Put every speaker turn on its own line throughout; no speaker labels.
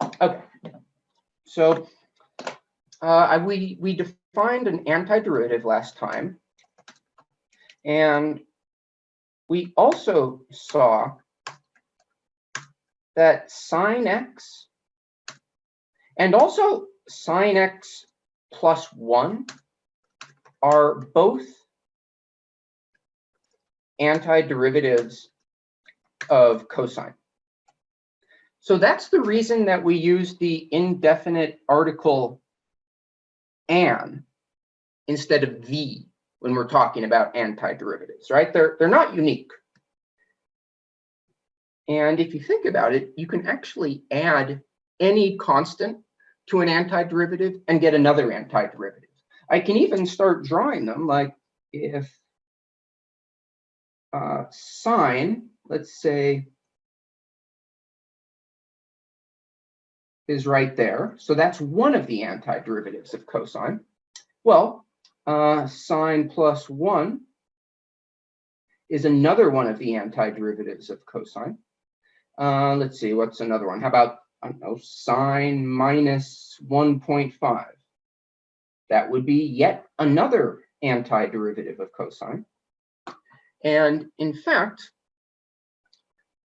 Okay, so we defined an antiderivative last time, and we also saw that sine x and also sine x plus 1 are both antiderivatives of cosine. So that's the reason that we use the indefinite article an instead of the when we're talking about antiderivatives, right? They're not unique. And if you think about it, you can actually add any constant to an antiderivative and get another antiderivative. I can even start drawing them, like if sine, let's say, is right there. So that's one of the antiderivatives of cosine. Well, sine plus 1 is another one of the antiderivatives of cosine. Let's see, what's another one? How about, I don't know, sine minus 1.5? That would be yet another antiderivative of cosine. And in fact,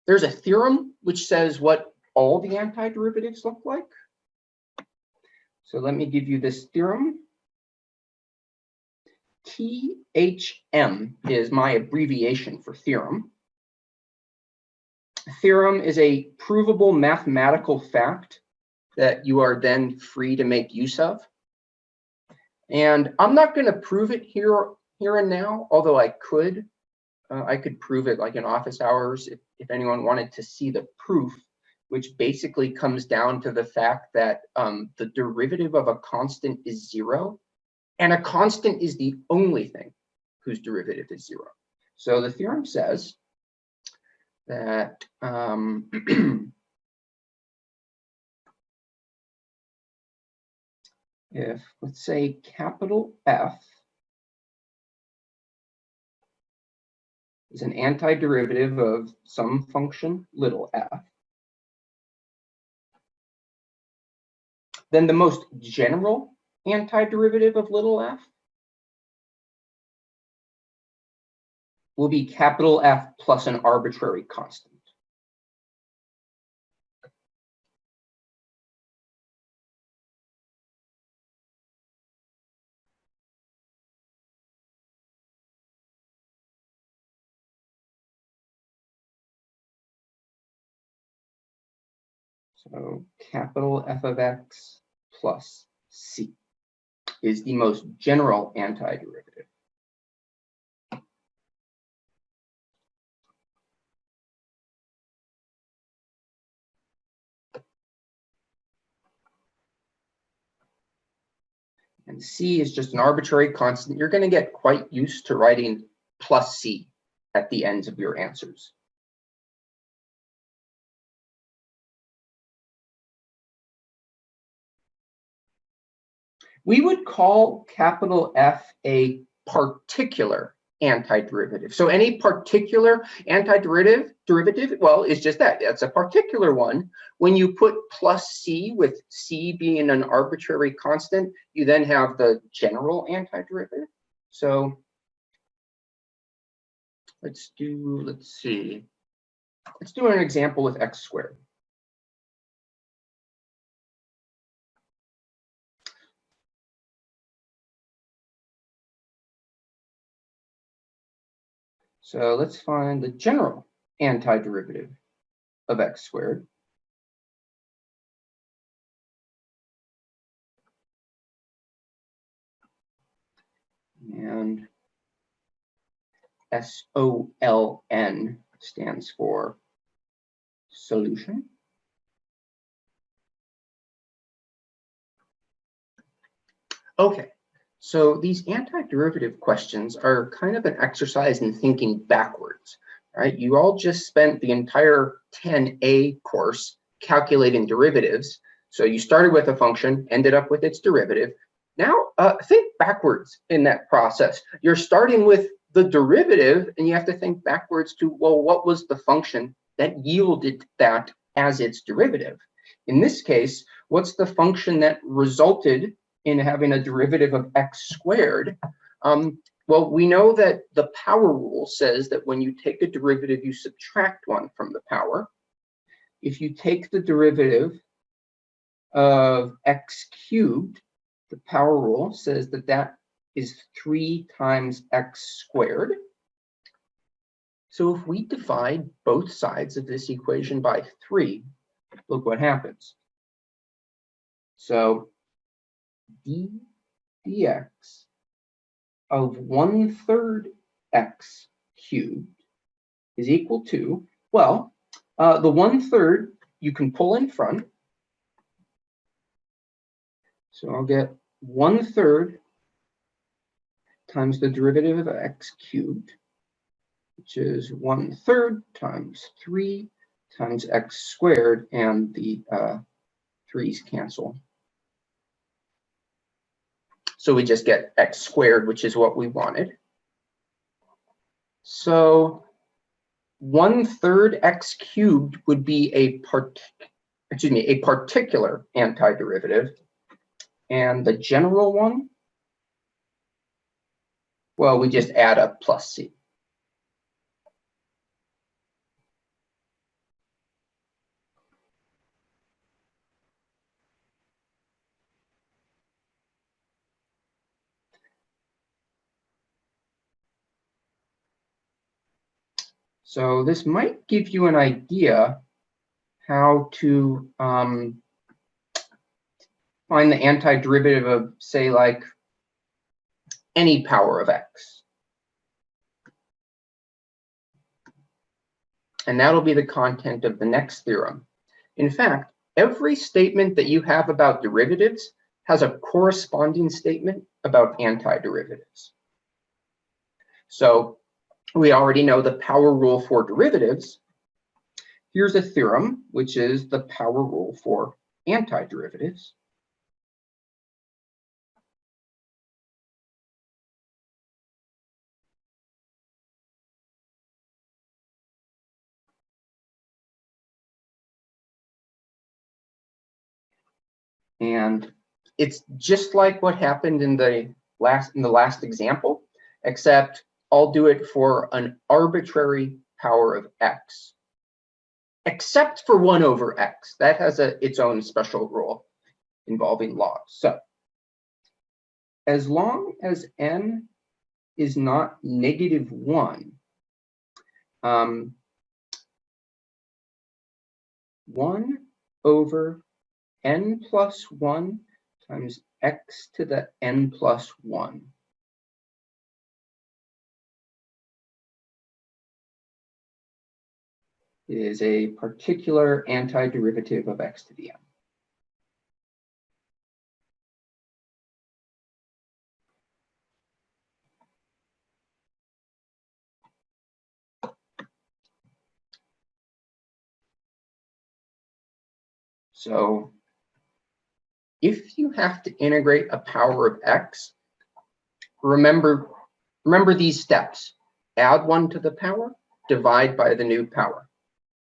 there's a theorem which says what all the antiderivatives look like. So let me give you this theorem. THM is my abbreviation for theorem. Theorem is a provable mathematical fact that you are then free to make use of. And I'm not going to prove it here and now, although I could prove it like in office hours if anyone wanted to see the proof, which basically comes down to the fact that the derivative of a constant is 0, and a constant is the only thing whose derivative is 0. So the theorem says that if, let's say, capital F is an antiderivative of some function little f, then the most general antiderivative of little f will be capital F plus an arbitrary constant. So capital F of x plus c is the most general antiderivative. And c is just an arbitrary constant. You're going to get quite used to writing plus c at the ends of your answers. We would call capital F a particular antiderivative. So any particular antiderivative, well, is just that. It's a particular one. When you put plus c, with c being an arbitrary constant, you then have the general antiderivative. So let's do an example with x squared. So let's find the general antiderivative of x squared. And SOLN stands for solution. Okay, so these antiderivative questions are kind of an exercise in thinking backwards, right? You all just spent the entire 10A course calculating derivatives. So you started with a function, ended up with its derivative. Now think backwards in that process. You're starting with the derivative, and you have to think backwards to, well, what was the function that yielded that as its derivative? In this case, what's the function that resulted in having a derivative of x squared? Well, we know that the power rule says that when you take a derivative, you subtract 1 from the power. If you take the derivative of x cubed, the power rule says that that is 3 times x squared. So if we divide both sides of this equation by 3, look what happens. So d dx of 1/3 x cubed is equal to, well, the 1/3 you can pull in front. So I'll get 1/3 times the derivative of x cubed, which is 1/3 times 3 times x squared, and the 3's cancel. So we just get x squared, which is what we wanted. So 1/3 x cubed would be a particular antiderivative, and the general one, well, we just add up plus c. So this might give you an idea how to find the antiderivative of, say, like any power of x. And that'll be the content of the next theorem. In fact, every statement that you have about derivatives has a corresponding statement about antiderivatives. So we already know the power rule for derivatives. Here's a theorem, which is the power rule for antiderivatives. And it's just like what happened in the last example, except I'll do it for an arbitrary power of x, except for 1/x. That has its own special rule involving logs. So as long as n is not -1, 1/n plus 1 times x to the n plus 1 is a particular antiderivative of x to the n. So if you have to integrate a power of x, remember these steps. Add 1 to the power, divide by the new power.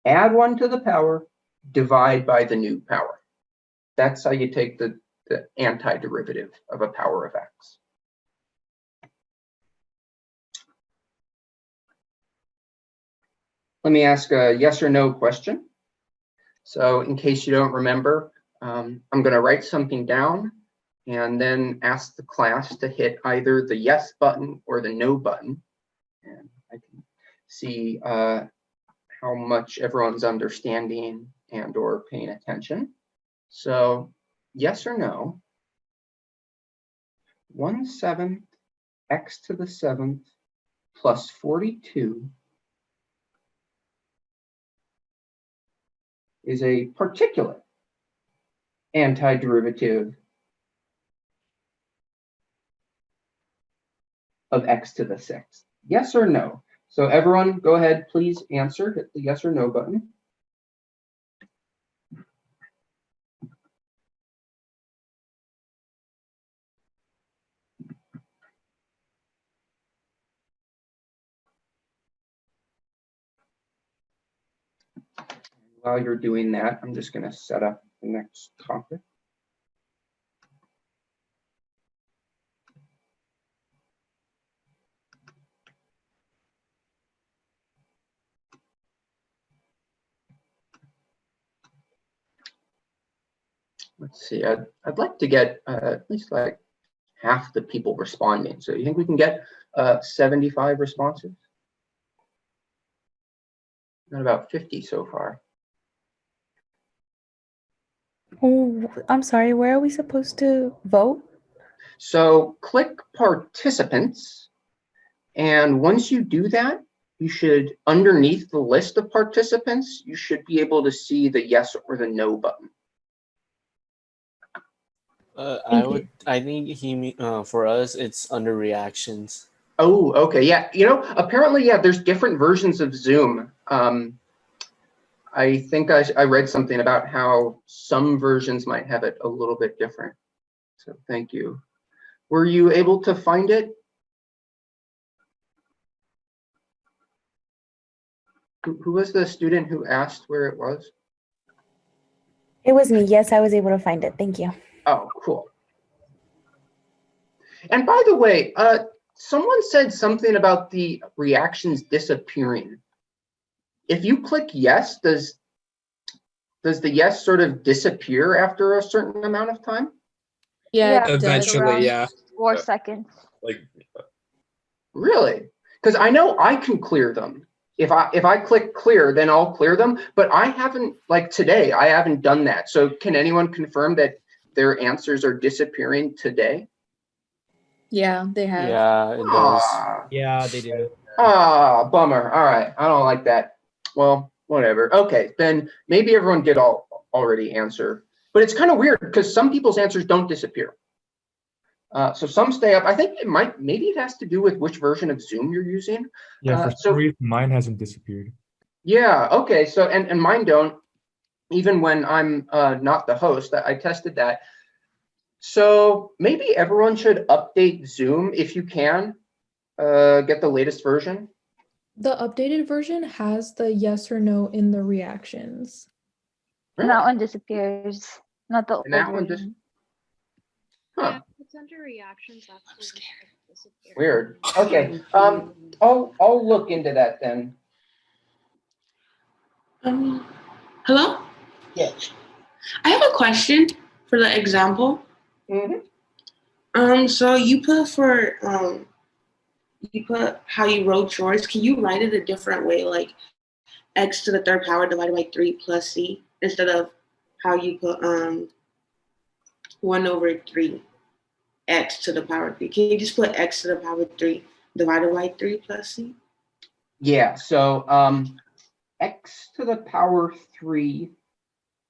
Add 1 to the power, divide by the new power. That's how you take the antiderivative of a power of x. Let me ask a yes or no question. So in case you don't remember, I'm going to write something down and then ask the class to hit either the yes button or the no button. And I can see how much everyone's understanding and or paying attention. So yes or no, 1/7 x to the 7th plus 42 is a particular antiderivative of x to the 6th. Yes or no? So everyone, go ahead, please answer. Hit the yes or no button. While you're doing that, I'm just going to set up the next topic. Let's see, I'd like to get at least like half the people responding. So you think we can get 75 responses? Not about 50 so far.
Oh, I'm sorry, where are we supposed to vote?
So click participants, and once you do that, you should, underneath the list of participants, you should be able to see the yes or the no button.
I think for us, it's under reactions.
Oh, okay, yeah. You know, apparently, yeah, there's different versions of Zoom. I think I read something about how some versions might have it a little bit different. So thank you. Were you able to find it? Who was the student who asked where it was?
It was me. Yes, I was able to find it. Thank you.
Oh, cool. And by the way, someone said something about the reactions disappearing. If you click yes, does the yes sort of disappear after a certain amount of time?
Yeah,
it does.
eventually,
Around
yeah.
4 seconds.
Like,
Really? Because I know I can clear them. If I click clear, then I'll clear them. But I haven't, like today, I haven't done that. So can anyone confirm that their answers are disappearing today?
Yeah, they have.
Yeah, it does.
yeah, they do.
Bummer. All right, I don't like that. Well, whatever. Okay, then maybe everyone did already answer. But it's kind of weird because some people's answers don't disappear. So some stay up. I think maybe it has to do with which version of Zoom you're using.
Yeah, for some reason, mine hasn't disappeared.
Yeah, okay, so, and mine don't, even when I'm not the host. I tested that. So maybe everyone should update Zoom if you can, get the latest version.
The updated version has the yes or no in the reactions.
And that one disappears. Not the
And that
old
one just,
version.
huh,
Yeah, it's under reactions actually.
weird. Okay, I'll look into that then.
Hello?
Yeah.
I have a question for the example. So you put how you wrote yours. Can you write it a different way, like x to the third power divided by 3 plus c, instead of how you put 1 over 3 x to the power 3? Can you just put x to the power 3 divided by 3 plus c?
Yeah, so x to the power 3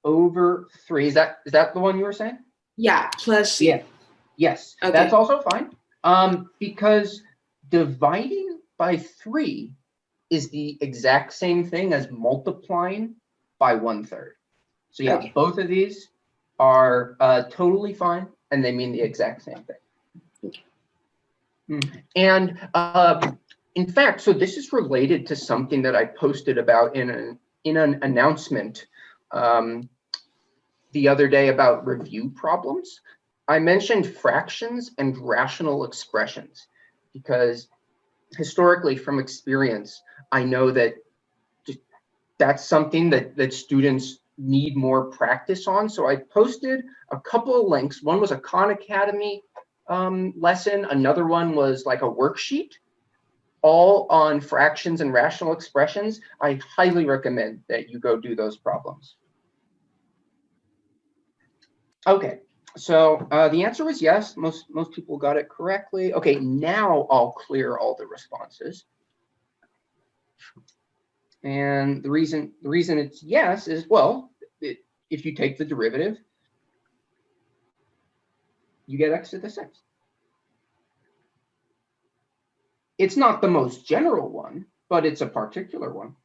over 3, is that the one you were saying?
Yeah, plus c.
Yeah. Yes,
Okay.
that's also fine. Because dividing by 3 is the exact same thing as multiplying by 1/3. So yeah,
Okay.
both of these are totally fine, and they mean the exact same thing.
Okay.
And in fact, so this is related to something that I posted about in an announcement the other day about review problems. I mentioned fractions and rational expressions because historically, from experience, I know that that's something that students need more practice on. So I posted a couple of links. One was a Khan Academy lesson. Another one was like a worksheet, all on fractions and rational expressions. I highly recommend that you go do those problems. Okay. So the answer was yes. Most people got it correctly. Okay, now I'll clear all the responses. And the reason it's yes is, well, if you take the derivative, you get x to the 6th. It's not the most general one, but it's a particular one.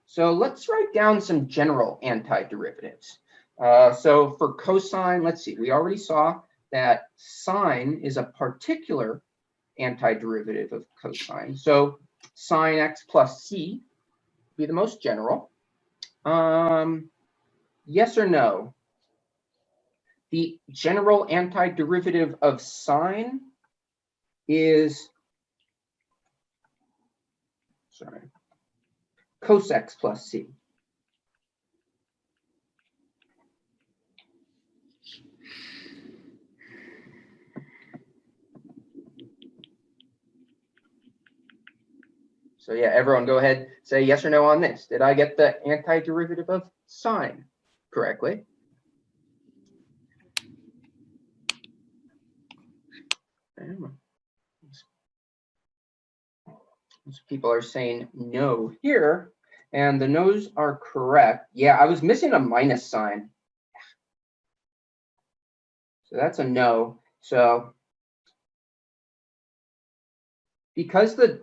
So let's write down some general antiderivatives. So for cosine, let's see, we already saw that sine is a particular antiderivative of cosine. So sine x plus c would be the most general. yes or no? The general antiderivative of sine is, sorry, cos x plus c. So yeah, everyone go ahead, say yes or no on this. Did I get the antiderivative of sine correctly? Most people are saying no here, and the no's are correct. Yeah, I was missing a minus sign. So that's a no. So because the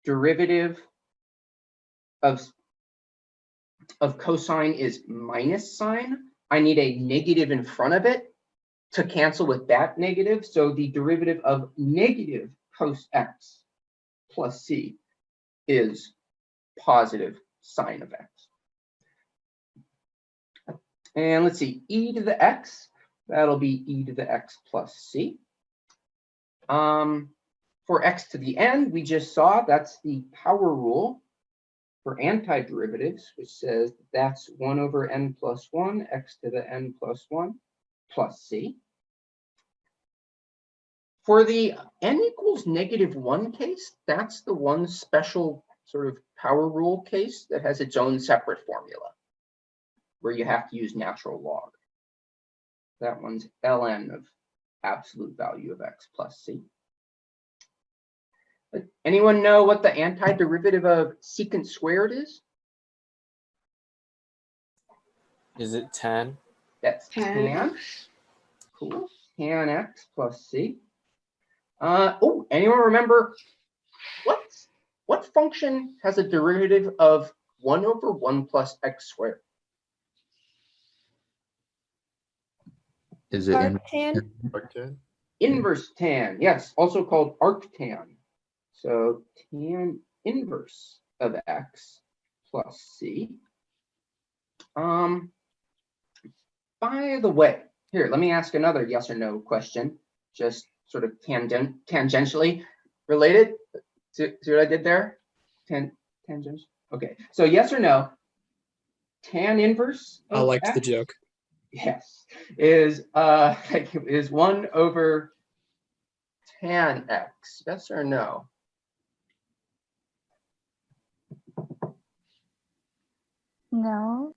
derivative of cosine is minus sine, I need a negative in front of it to cancel with that negative. So the derivative of negative cos x plus c is positive sine of x. And let's see, e to the x, that'll be e to the x plus c. For x to the n, we just saw that's the power rule for antiderivatives, which says that's 1 over n plus 1, x to the n plus 1 plus c. For the n equals -1 case, that's the one special sort of power rule case that has its own separate formula, where you have to use natural log. That one's ln of absolute value of x plus c. But anyone know what the antiderivative of secant squared is?
Is it tan?
That's tan. Cool. Tan x plus c. Oh, anyone remember what function has a derivative of 1 over 1 plus x squared?
Is it
Arctan?
Inverse tan, yes, also called arctan. So tan inverse of x plus c. By the way, here, let me ask another yes or no question, just sort of tangentially related. See what I did there? Tangent. Okay, so yes or no, tan inverse of
I liked
x,
the joke.
yes, is 1 over tan x, yes or no?
No.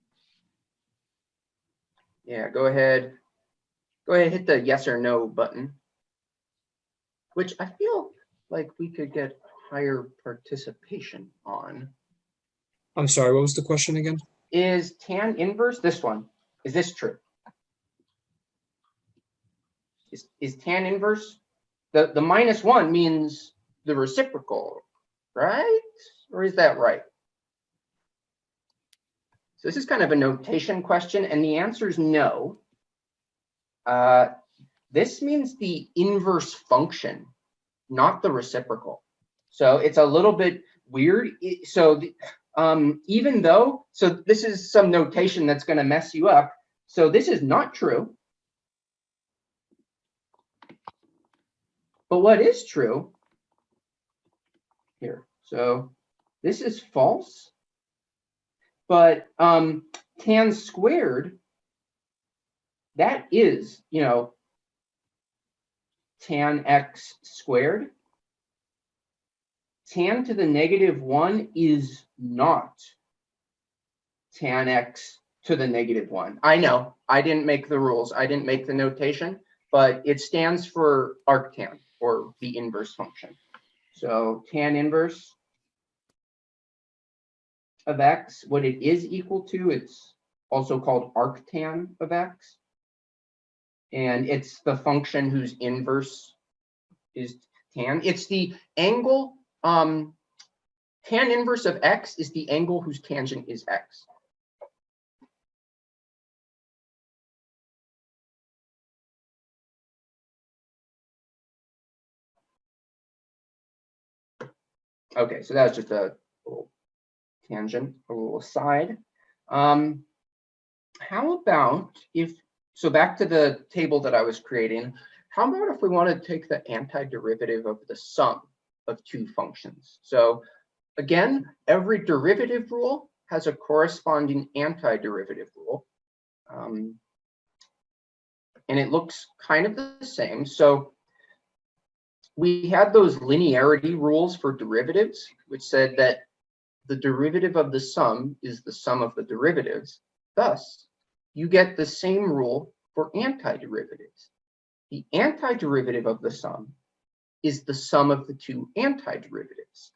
Yeah, go ahead, hit the yes or no button, which I feel like we could get higher participation on.
I'm sorry, what was the question again?
Is tan inverse, this one, is this true? Is tan inverse, the -1 means the reciprocal, right? Or is that right? So this is kind of a notation question, and the answer is no. This means the inverse function, not the reciprocal. So it's a little bit weird. Even though, so this is some notation that's going to mess you up. So this is not true. But what is true here? So this is false. But tan squared, that is, tan x squared. Tan to the -1 is not tan x to the -1. I know, I didn't make the rules. I didn't make the notation, but it stands for arctan, or the inverse function. So tan inverse of x, what it is equal to, it's also called arctan of x. And it's the function whose inverse is tan. It's the angle, tan inverse of x is the angle whose tangent is x. Okay, so that was just a little tangent, a little aside. how about so back to the table that I was creating, how about if we want to take the antiderivative of the sum of two functions? So again, every derivative rule has a corresponding antiderivative rule. And it looks kind of the same. So we had those linearity rules for derivatives, which said that the derivative of the sum is the sum of the derivatives. Thus, you get the same rule for antiderivatives. The antiderivative of the sum is the sum of the two antiderivatives.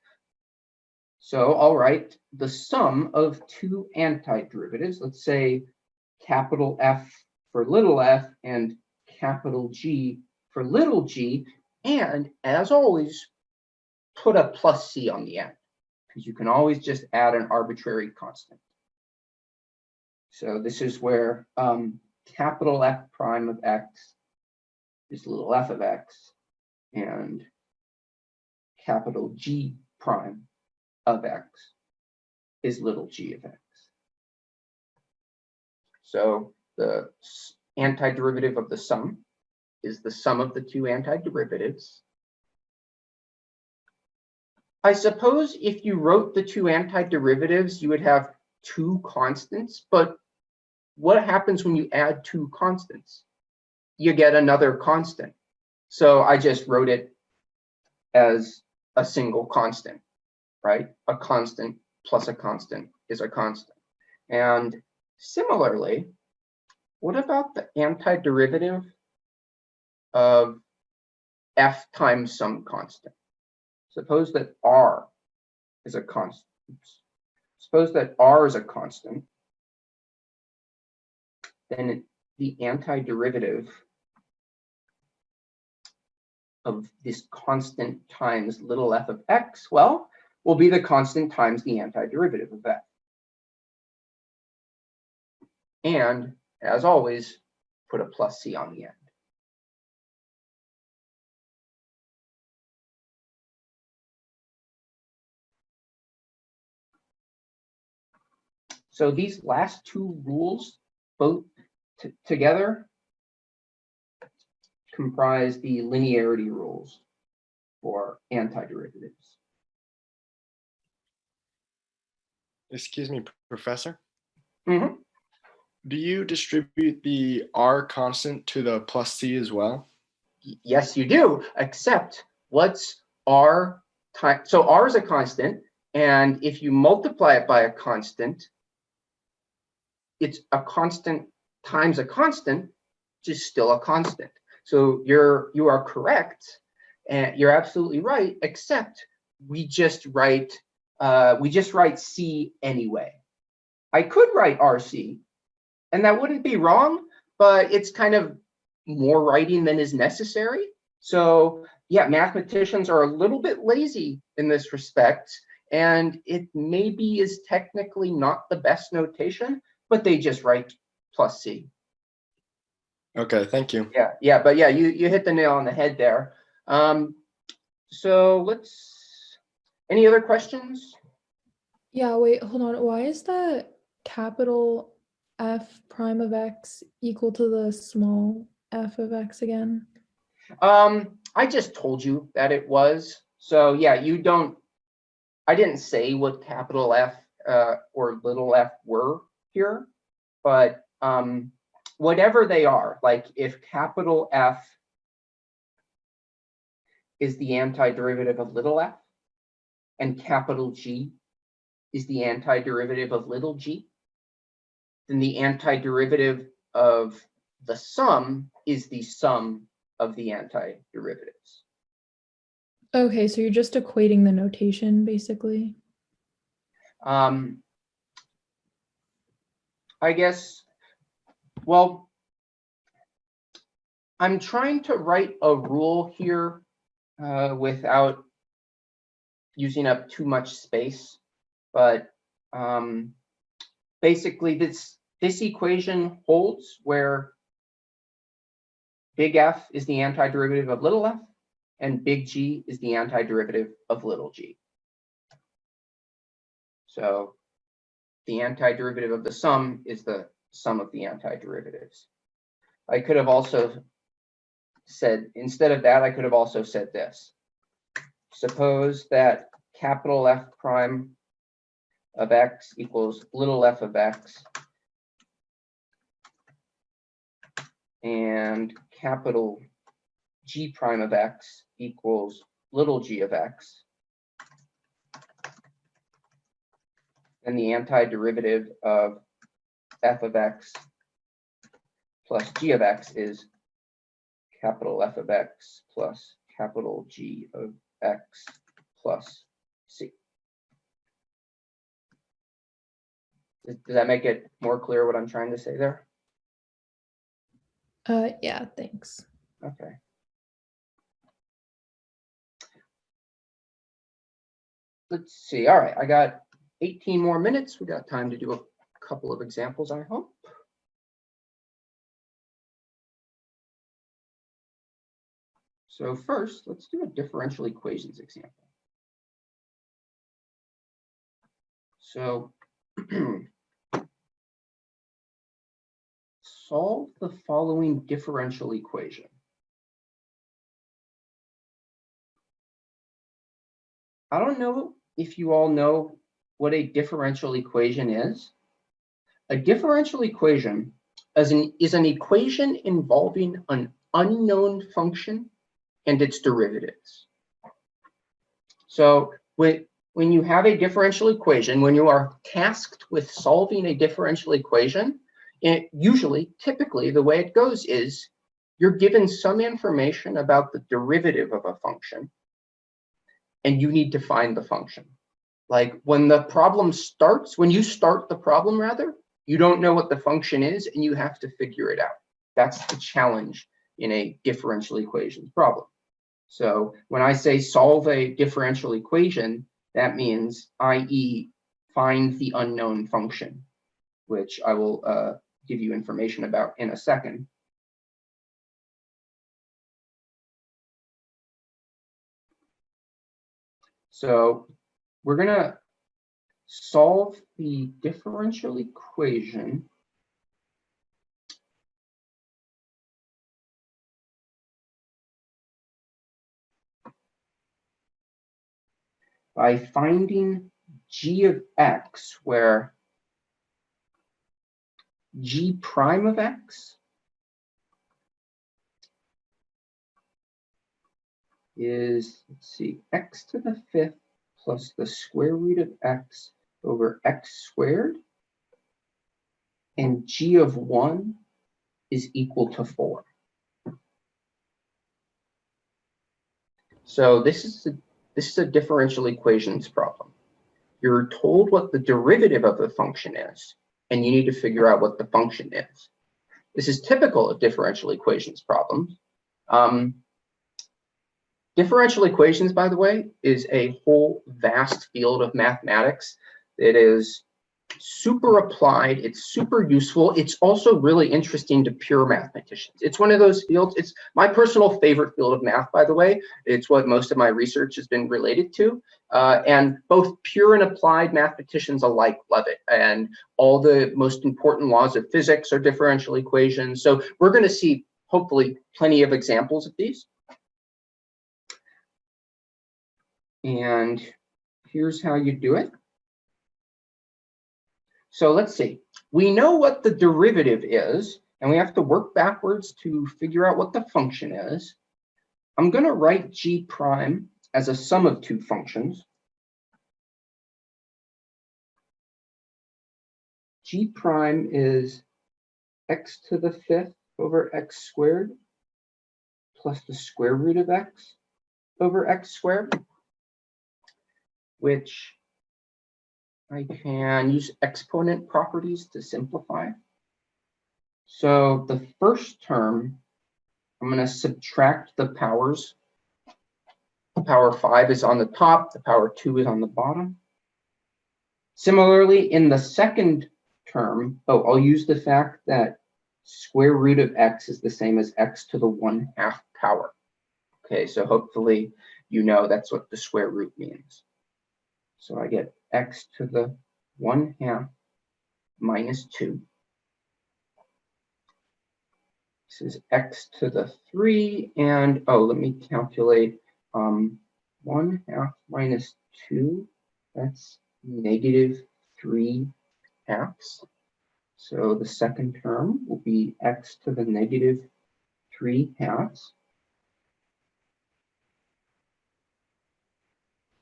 So I'll write the sum of two antiderivatives. Let's say capital F for little f and capital G for little g. And as always, put a plus c on the end, because you can always just add an arbitrary constant. So this is where capital F prime of x is little f of x, and capital G prime of x is little g of x. So the antiderivative of the sum is the sum of the two antiderivatives. I suppose if you wrote the two antiderivatives, you would have two constants, but what happens when you add two constants? You get another constant. So I just wrote it as a single constant, right? A constant plus a constant is a constant. And similarly, what about the antiderivative of f times some constant? Suppose that r is a constant. Suppose that r is a constant. Then the antiderivative of this constant times little f of x, well, will be the constant times the antiderivative of f. And as always, put a plus c on the end. So these last two rules, both together, comprise the linearity rules for antiderivatives.
Excuse me, Professor?
Mm-hmm.
Do you distribute the r constant to the plus c as well?
Yes, you do, except what's r times, so r is a constant, and if you multiply it by a constant, it's a constant times a constant, which is still a constant. So you are correct, and you're absolutely right, except we just write c anyway. I could write RC, and that wouldn't be wrong, but it's kind of more writing than is necessary. So yeah, mathematicians are a little bit lazy in this respect, and it maybe is technically not the best notation, but they just write plus c.
Okay, thank you.
Yeah, but yeah, you hit the nail on the head there. So any other questions?
Yeah, wait, hold on. Why is that capital F prime of x equal to the small f of x again?
I just told you that it was. So yeah, I didn't say what capital F or little f were here, but whatever they are, like if capital F is the antiderivative of little f, and capital G is the antiderivative of little g, then the antiderivative of the sum is the sum of the antiderivatives.
Okay, so you're just equating the notation, basically.
I guess, well, I'm trying to write a rule here without using up too much space, but basically this equation holds where big F is the antiderivative of little f, and big G is the antiderivative of little g. So the antiderivative of the sum is the sum of the antiderivatives. I could have also said, instead of that, I could have also said this. Suppose that capital F prime of x equals little f of x, and capital G prime of x equals little g of x. And the antiderivative of f of x plus g of x is capital F of x plus capital G of x plus c. Does that make it more clear what I'm trying to say there?
Yeah, thanks.
Okay. Let's see. All right, I got 18 more minutes. We got time to do a couple of examples, I hope. So first, let's do a differential equations example. So solve the following differential equation. I don't know if you all know what a differential equation is. A differential equation is an equation involving an unknown function and its derivatives. So when you have a differential equation, when you are tasked with solving a differential equation, typically the way it goes is you're given some information about the derivative of a function, and you need to find the function. Like when the problem starts, when you start the problem rather, you don't know what the function is and you have to figure it out. That's the challenge in a differential equations problem. So when I say solve a differential equation, that means, i.e., find the unknown function, which I will give you information about in a second. So we're going to solve the differential equation by finding g of x, where g prime of x is, let's see, x to the fifth plus the square root of x over x squared, and g of 1 is equal to 4. So this is a differential equations problem. You're told what the derivative of the function is, and you need to figure out what the function is. This is typical of differential equations problems. Differential equations, by the way, is a whole vast field of mathematics. It is super applied, it's super useful. It's also really interesting to pure mathematicians. It's one of those fields, it's my personal favorite field of math, by the way. It's what most of my research has been related to. And both pure and applied mathematicians alike love it. And all the most important laws of physics are differential equations. So we're going to see, hopefully, plenty of examples of these. And here's how you do it. So let's see. We know what the derivative is, and we have to work backwards to figure out what the function is. I'm going to write g prime as a sum of two functions. G prime is x to the fifth over x squared plus the square root of x over x squared, which I can use exponent properties to simplify. So the first term, I'm going to subtract the powers. The power 5 is on the top, the power 2 is on the bottom. Similarly, in the second term, I'll use the fact that square root of x is the same as x to the 1/2 power. Okay, so hopefully you know that's what the square root means. So I get x to the 1/2 minus 2 This is x to the 3, and oh, let me calculate 1 half minus 2, that's negative 3 halves. So the second term will be x to the negative 3 halves.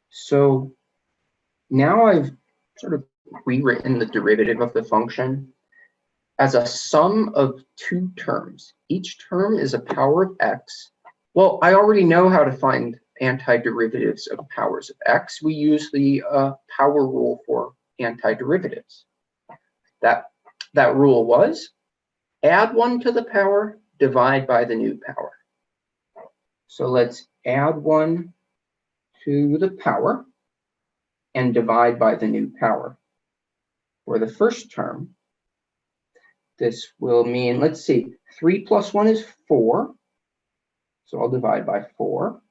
So now I've sort of rewritten the derivative of the function as a sum of two terms. Each term is a power of x. Well, I already know how to find antiderivatives of powers of x. We use the power rule for antiderivatives. That rule was add 1 to the power, divide by the new power. So let's add 1 to the power and divide by the new power. For the first term, this will mean, let's see, 3 plus 1 is 4. So I'll divide by 4.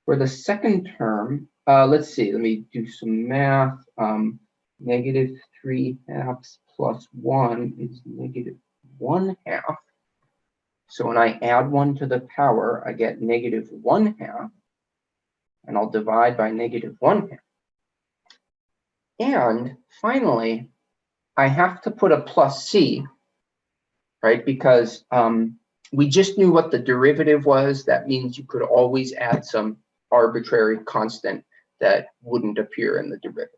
For the second term, let's see, let me do some math. Negative 3 halves plus 1 is negative 1 half. So when I add 1 to the power, I get negative 1 half. And I'll divide by negative 1 half. And finally, I have to put a plus c, right? Because we just knew what the derivative was. That means you could always add some arbitrary constant that wouldn't appear in the derivative.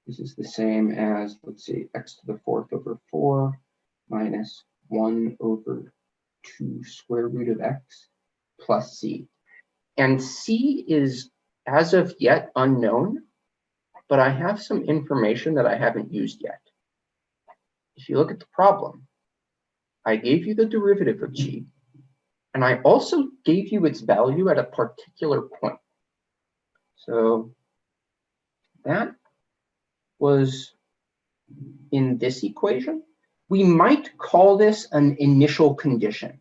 This is the same as, let's see, x to the 4th over 4 minus 1 over 2 square root of x plus c. And c is, as of yet, unknown, but I have some information that I haven't used yet. If you look at the problem, I gave you the derivative of g, and I also gave you its value at a particular point. So that was in this equation. We might call this an initial condition.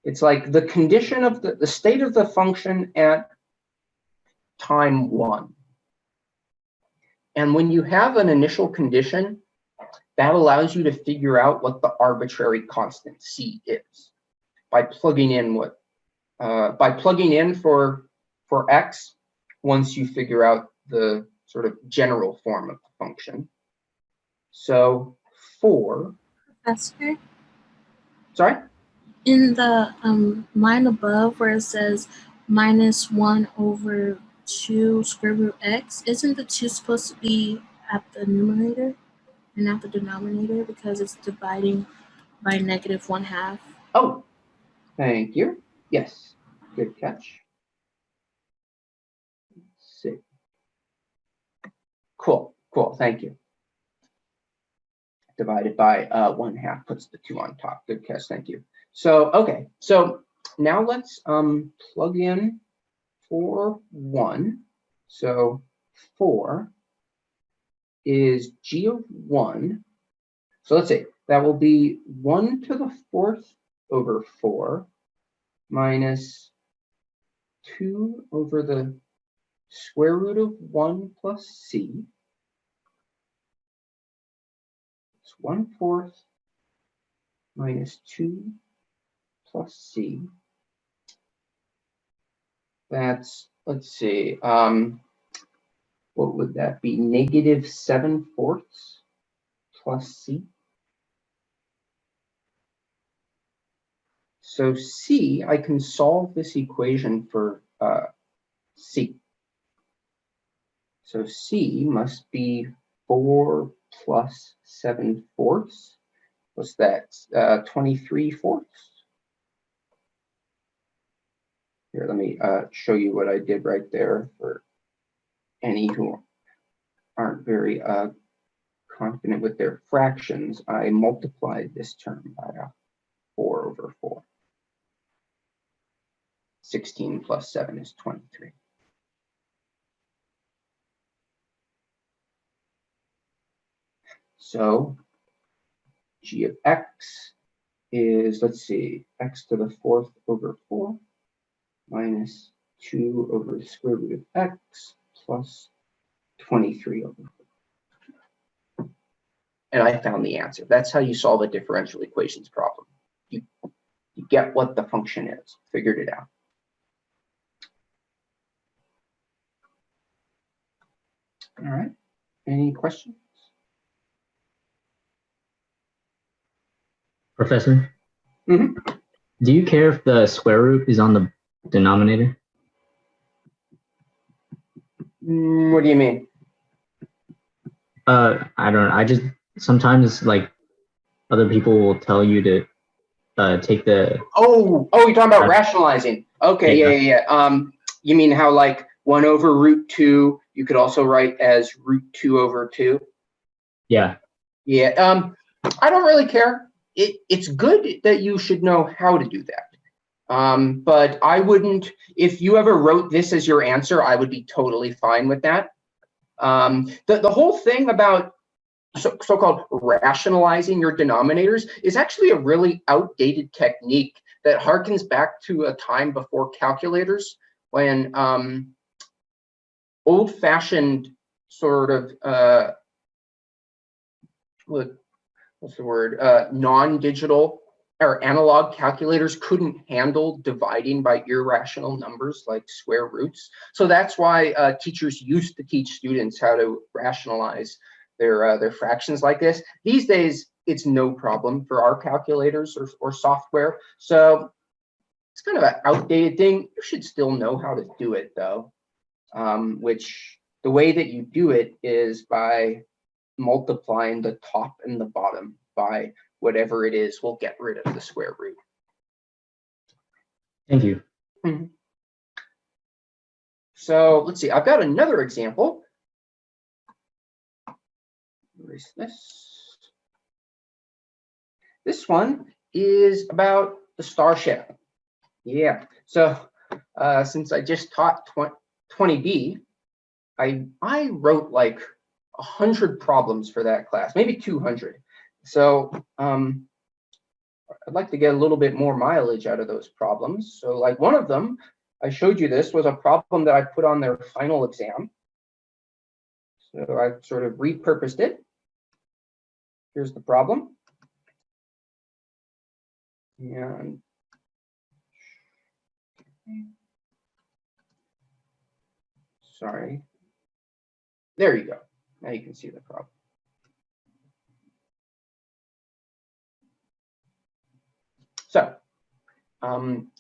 It's like the condition of the state of the function at time 1. And when you have an initial condition, that allows you to figure out what the arbitrary constant c is by plugging in for x. Once you figure out the sort of general form of the function. So 4.
Professor?
Sorry?
In the line above where it says minus 1 over 2 square root x, isn't the 2 supposed to be at the numerator and not the denominator because it's dividing by negative 1 half?
Oh, thank you. Yes, good catch. Let's see. Cool, thank you. Divided by 1 half puts the 2 on top. Good catch, thank you. So, okay, so now let's plug in for 1. So 4 is g of 1. So let's see, that will be 1 to the 4th over 4 minus 2 over the square root of 1 plus c. It's 1/4 minus 2 plus c. That's, let's see, what would that be? Negative 7/4 plus c. So c, I can solve this equation for c. So c must be 4 plus 7/4. What's that? 23/4. Here, let me show you what I did right there for any who aren't very confident with their fractions. I multiplied this term by 4 over 4. 16 plus 7 is 23. So g of x is, let's see, x to the 4th over 4 minus 2 over the square root of x plus 23 over 4. and I found the answer. That's how you solve a differential equations problem. You get what the function is, figured it out. All right, any questions?
Professor?
Mm-hmm.
Do you care if the square root is on the denominator?
What do you mean?
I don't know. I just sometimes like other people will tell you to take the.
Oh, you're talking about rationalizing. Okay, yeah. You mean how like 1 over root 2 you could also write as root 2 over 2?
Yeah.
Yeah. I don't really care. It's good that you should know how to do that. But I wouldn't, if you ever wrote this as your answer, I would be totally fine with that. The whole thing about so-called rationalizing your denominators is actually a really outdated technique that harkens back to a time before calculators, when old-fashioned sort of what's the word, non-digital or analog calculators couldn't handle dividing by irrational numbers like square roots. So that's why teachers used to teach students how to rationalize their fractions like this. These days, it's no problem for our calculators or software. So it's kind of an outdated thing. You should still know how to do it though, which the way that you do it is by multiplying the top and the bottom by whatever it is. We'll get rid of the square root.
Thank you.
Mm-hmm. So let's see, I've got another example. Erase this. This one is about the Starship. Yeah, so since I just taught 20B, I wrote like 100 problems for that class, maybe 200. So I'd like to get a little bit more mileage out of those problems. So like one of them, I showed you this, was a problem that I put on their final exam. So I sort of repurposed it. Here's the problem. And sorry. There you go. Now you can see the problem. So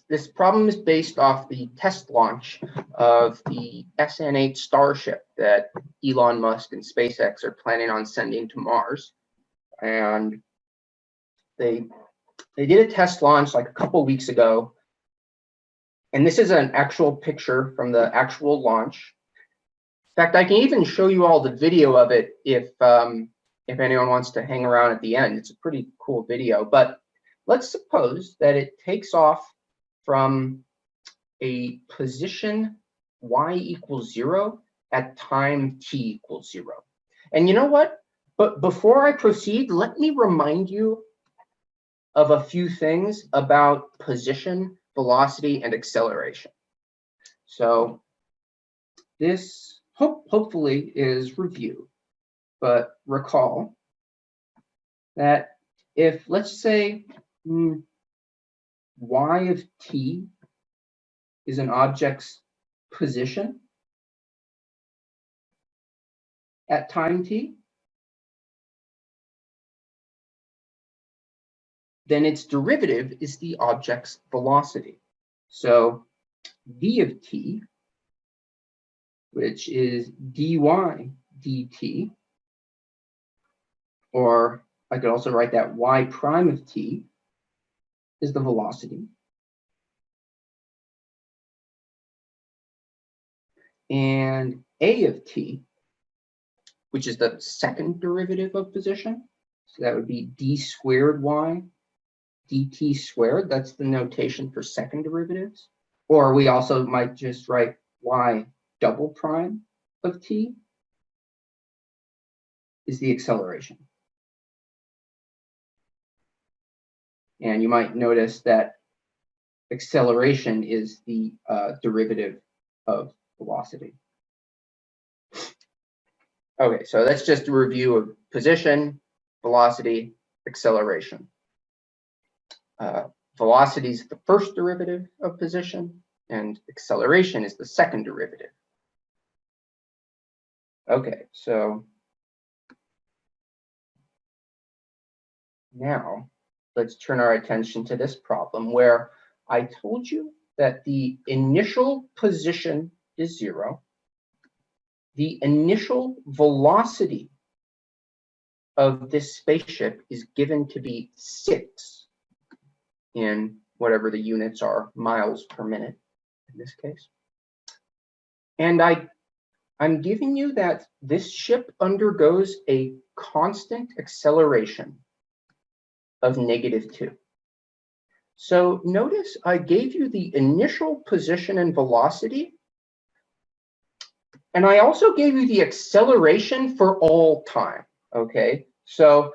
this problem is based off the test launch of the SN9 Starship that Elon Musk and SpaceX are planning on sending to Mars. And they did a test launch like a couple weeks ago. And this is an actual picture from the actual launch. In fact, I can even show you all the video of it if anyone wants to hang around at the end. It's a pretty cool video. But let's suppose that it takes off from a position y equals 0 at time t equals 0. And you know what? But before I proceed, let me remind you of a few things about position, velocity, and acceleration. So this hopefully is review, but recall that if, let's say, y of t is an object's position at time t, then its derivative is the object's velocity. So v of t, which is dy dt, or I could also write that y prime of t, is the velocity. And a of t, which is the second derivative of position, so that would be d squared y dt squared. That's the notation for second derivatives. Or we also might just write y double prime of t is the acceleration. And you might notice that acceleration is the derivative of velocity. Okay, so that's just a review of position. velocity, acceleration. Velocity is the first derivative of position, and acceleration is the second derivative. Okay, so now let's turn our attention to this problem where I told you that the initial position is 0. The initial velocity of this spaceship is given to be 6 in whatever the units are, miles per minute in this case. And I'm giving you that this ship undergoes a constant acceleration of -2. So notice I gave you the initial position and velocity, and I also gave you the acceleration for all time. Okay, so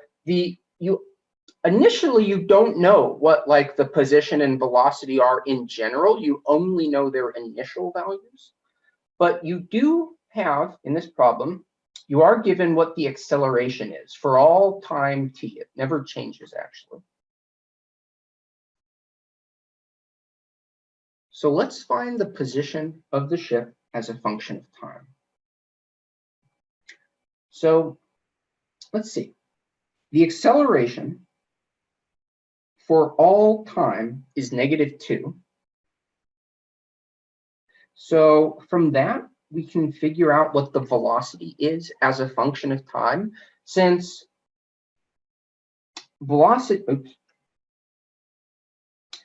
initially you don't know what like the position and velocity are in general. You only know their initial values, but you do have in this problem, you are given what the acceleration is for all time t. It never changes actually. So let's find the position of the ship as a function of time. So let's see. The acceleration for all time is -2. So from that, we can figure out what the velocity is as a function of time, since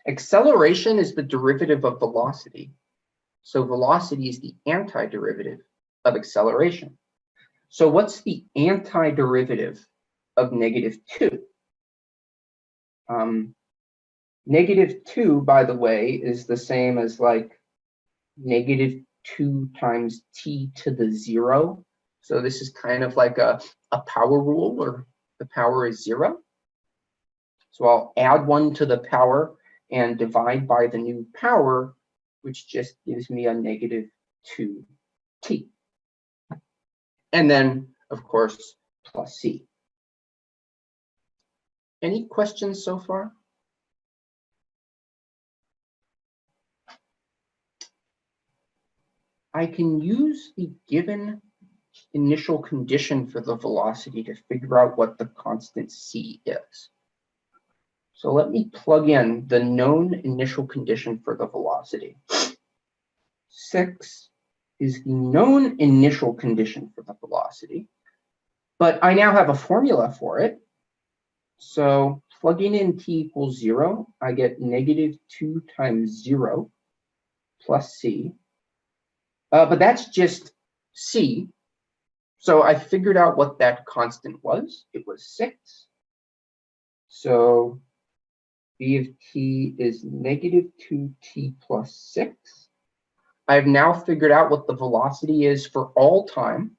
acceleration is the derivative of velocity. So velocity is the antiderivative of acceleration. So what's the antiderivative of -2? -2, by the way, is the same as like -2 times t to the 0. So this is kind of like a power rule where the power is 0. So I'll add 1 to the power and divide by the new power, which just gives me a -2t. And then, of course, plus c. Any questions so far? I can use the given initial condition for the velocity to figure out what the constant c is. So let me plug in the known initial condition for the velocity. 6 is the known initial condition for the velocity, but I now have a formula for it. So plugging in t equals 0, I get -2 times 0 plus c. But that's just c. So I figured out what that constant was. It was 6. So v of t is -2t plus 6. I've now figured out what the velocity is for all time.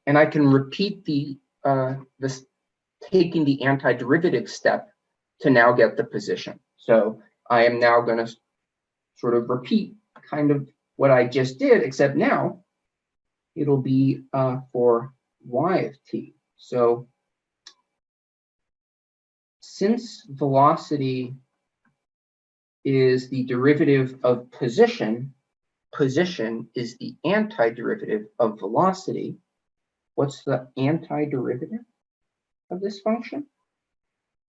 And I can repeat this taking the antiderivative step to now get the position. So I am now going to sort of repeat kind of what I just did, except now it'll be for y of t. So since velocity is the derivative of position, position is the antiderivative of velocity. What's the antiderivative of this function?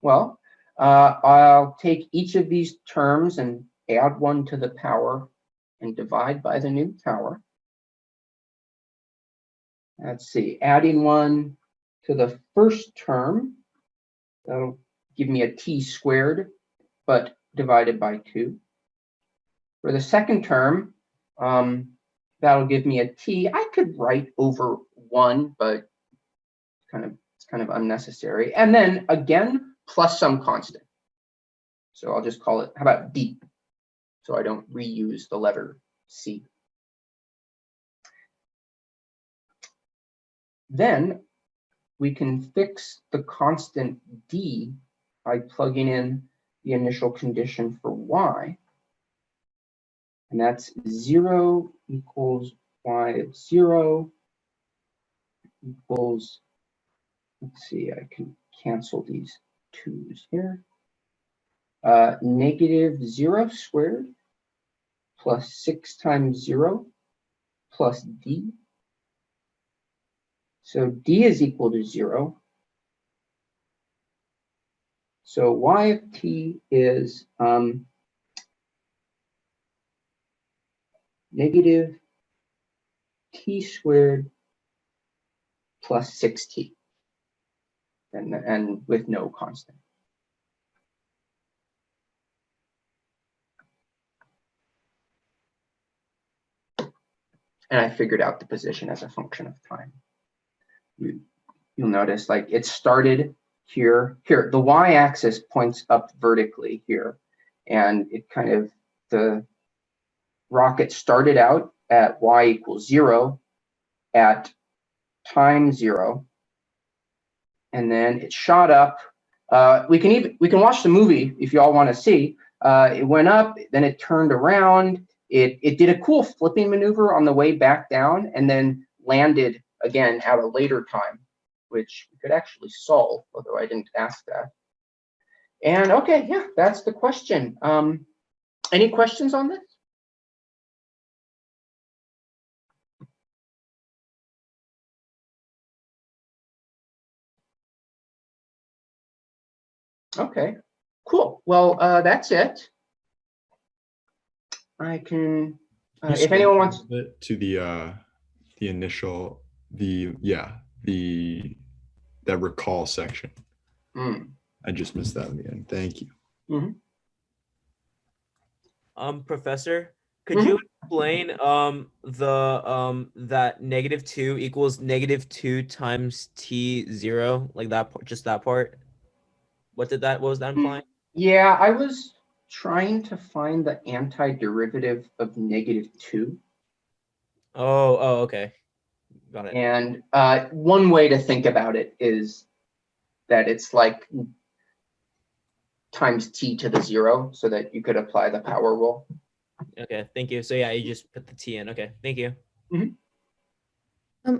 Well, I'll take each of these terms and add 1 to the power and divide by the new power. Let's see, adding 1 to the first term, that'll give me a t squared, but divided by 2. For the second term, that'll give me a t. I could write over 1, but it's kind of unnecessary. And then again, plus some constant. So I'll just call it, how about d? So I don't reuse the letter c. Then we can fix the constant d by plugging in the initial condition for y. And that's 0 equals y of 0 equals let's see, I can cancel these 2's here. Negative 0 squared plus 6 times 0 plus d. So d is equal to 0. So y of t is negative t squared plus 6t, and with no constant. And I figured out the position as a function of time. You'll notice like it started here. Here, the y-axis points up vertically here, and it kind of, the rocket started out at y equals 0 at time 0, and then it shot up. We can watch the movie if you all want to see. It went up, then it turned around. It did a cool flipping maneuver on the way back down, and then landed again at a later time, which we could actually solve, although I didn't ask that. And okay, yeah, that's the question. Any questions on this? Okay, cool. Well, that's it. I can, if anyone wants
to the initial, that recall section. I just missed that in the end. Thank you.
Professor, could you explain that -2 equals -2 times t0, like that, just that part? What was that implying?
Yeah, I was trying to find the antiderivative of -2.
Oh, okay. Got it.
And one way to think about it is that it's like times t to the 0, so that you could apply the power rule.
Okay, thank you. So yeah, you just put the t in. Okay, thank you.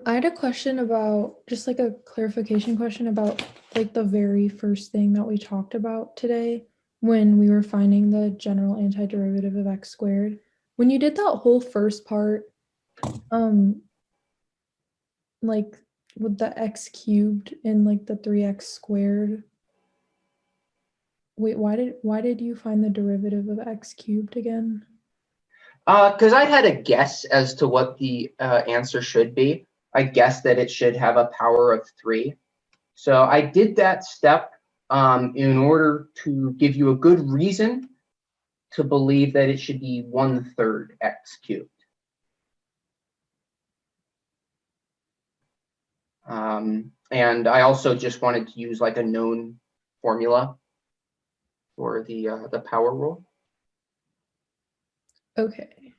I had a question about, just like a clarification question about like the very first thing that we talked about today when we were finding the general antiderivative of x squared. When you did that whole first part, like with the x cubed and like the 3x squared. Wait, why did you find the derivative of x cubed again?
Because I had a guess as to what the answer should be. I guessed that it should have a power of 3. So I did that step in order to give you a good reason to believe that it should be 1/3 x cubed. And I also just wanted to use like a known formula for the power rule.
Okay.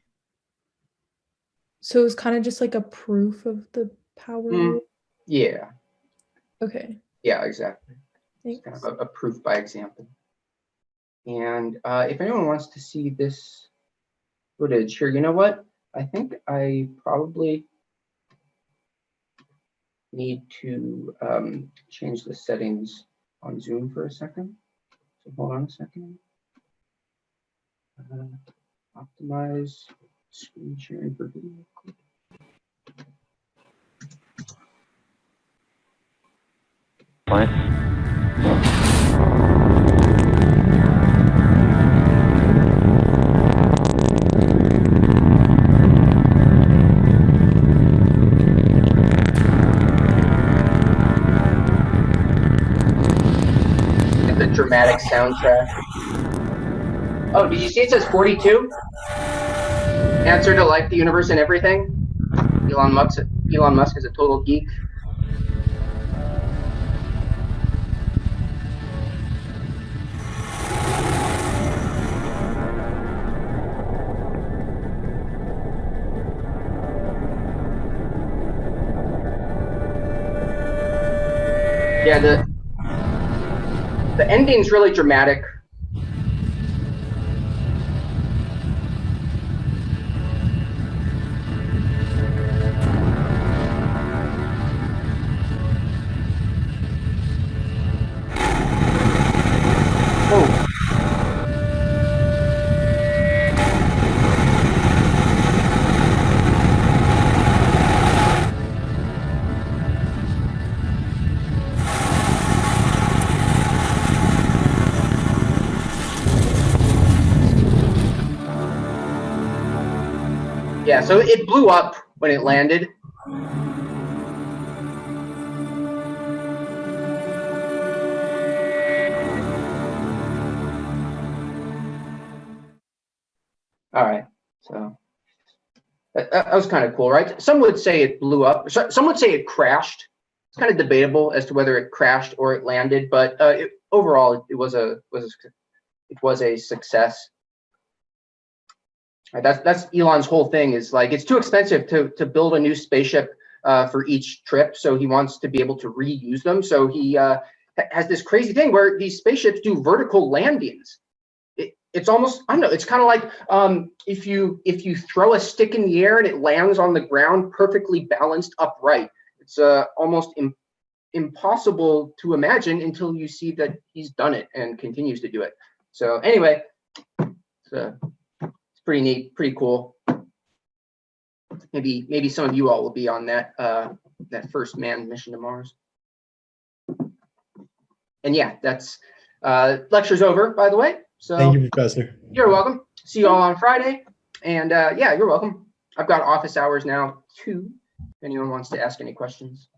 So it was kind of just like a proof of the power rule?
Yeah.
Okay.
Yeah, exactly.
Thanks.
It's kind of a proof by example. And if anyone wants to see this footage here, you know what? I think I probably need to change the settings on Zoom for a second. So hold on a second. Optimize screen sharing for video.
What?
The dramatic soundtrack. Oh, did you see it says 42? Answer to life, the universe, and everything. Elon Musk is a total geek. Yeah, the ending's really dramatic. Yeah, so it blew up when it landed. All right, so that was kind of cool, right? Some would say it blew up. Some would say it crashed. It's kind of debatable as to whether it crashed or it landed, but overall, it was a success. Right, that's Elon's whole thing is like it's too expensive to build a new spaceship for each trip, so he wants to be able to reuse them. So he has this crazy thing where these spaceships do vertical landings. It's almost, I don't know, it's kind of like if you throw a stick in the air and it lands on the ground perfectly balanced upright. It's almost impossible to imagine until you see that he's done it and continues to do it. So anyway, it's pretty neat, pretty cool. Maybe some of you all will be on that first manned mission to Mars. And yeah, that's lecture's over, by the way. So
Thank you, Professor.
You're welcome. See you all on Friday. And yeah, you're welcome. I've got office hours now too, if anyone wants to ask any questions.